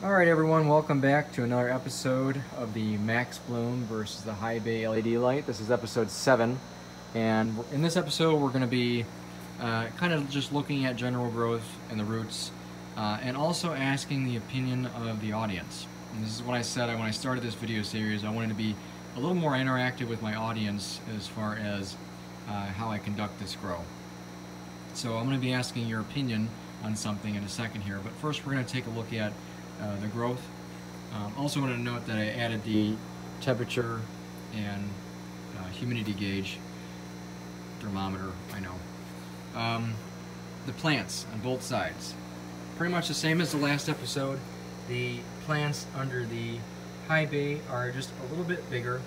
Alright everyone, welcome back to another episode of the MaxBloom versus the High Bay LED light. This is episode 7, and in this episode we're going to be kind of just looking at general growth and the roots, and also asking the opinion of the audience. And this is what I said when I started this video series. I wanted to be a little more interactive with my audience as far as how I conduct this grow. So I'm going to be asking your opinion on something in a second here, but first we're going to take a look at the growth. Also want to note that I added the temperature and humidity gauge thermometer, I know. The plants on both sides. Pretty much the same as the last episode. The plants under the High Bay are just a little bit bigger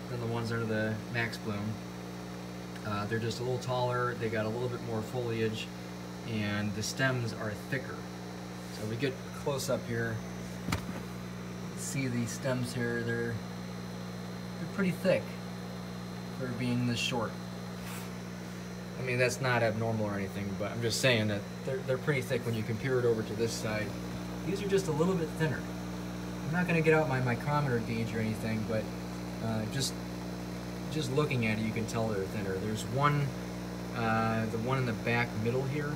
than the ones under the MaxBloom. They're just a little taller, they got a little bit more foliage, and the stems are thicker. So we get close up here, see the stems here, they're pretty thick for being this short. I mean, that's not abnormal or anything, but I'm just saying that they're pretty thick when you compare it over to this side. These are just a little bit thinner. I'm not going to get out my micrometer gauge or anything, but just looking at it, you can tell they're thinner. There's one, the one in the back middle here,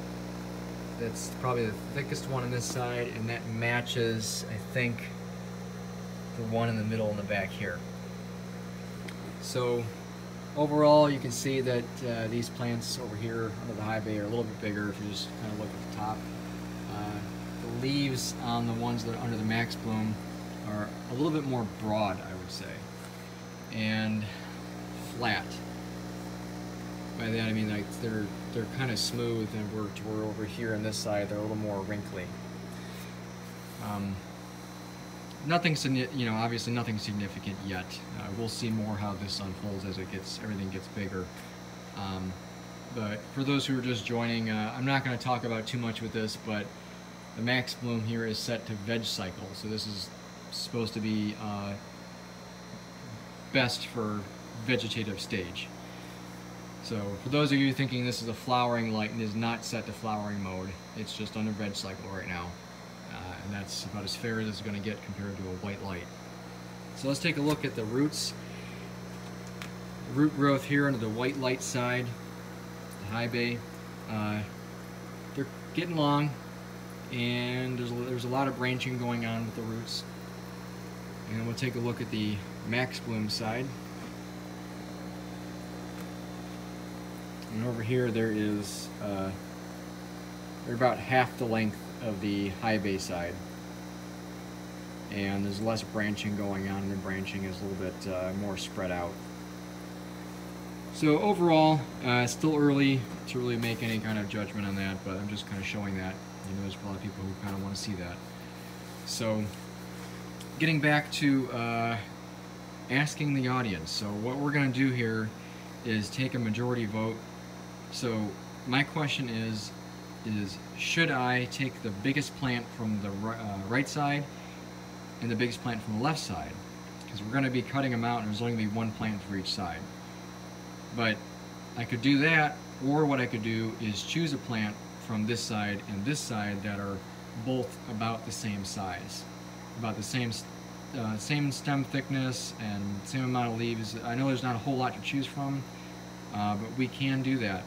that's probably the thickest one on this side, and that matches, I think, the one in the middle in the back here. So overall, you can see that these plants over here under the High Bay are a little bit bigger if you just kind of look at the top. The leaves on the ones that are under the MaxBloom are a little bit more broad, I would say, and flat. By that I mean like they're kind of smooth, and we're over here on this side they're a little more wrinkly. Nothing, obviously nothing significant yet. We'll see more how this unfolds as everything gets bigger. But for those who are just joining, I'm not going to talk about too much with this, but the MaxBloom here is set to veg cycle, so this is supposed to be best for vegetative stage. So for those of you thinking this is a flowering light and is not set to flowering mode, it's just under veg cycle right now. And that's about as fair as it's going to get compared to a white light. So let's take a look at the roots. Root growth here under the white light side, the High Bay. They're getting long, and there's a lot of branching going on with the roots. And we'll take a look at the MaxBloom side. And over here there is, they're about half the length of the High Bay side. And there's less branching going on, and the branching is a little bit more spread out. So overall, it's still early to really make any kind of judgment on that, but I'm just kind of showing that. You know, there's a lot of people who kind of want to see that. So, getting back to asking the audience. So what we're going to do here is take a majority vote. So my question is should I take the biggest plant from the right side and the biggest plant from the left side? Because we're going to be cutting them out, and there's only going to be one plant for each side. But I could do that, or what I could do is choose a plant from this side and this side that are both about the same size, about the same stem thickness and same amount of leaves. I know there's not a whole lot to choose from, but we can do that.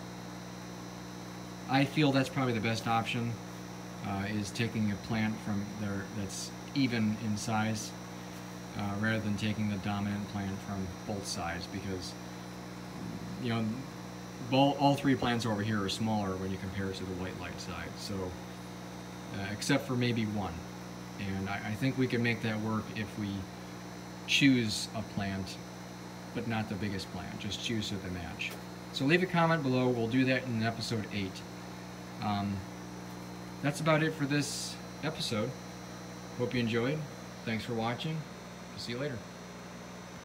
I feel that's probably the best option, is taking a plant from there that's even in size, rather than taking the dominant plant from both sides, because all three plants over here are smaller when you compare it to the white light side. So except for maybe one, and I think we can make that work if we choose a plant, but not the biggest plant, just choose so they match. So leave a comment below. We'll do that in episode 8. That's about it for this episode. Hope you enjoyed. Thanks for watching. See you later.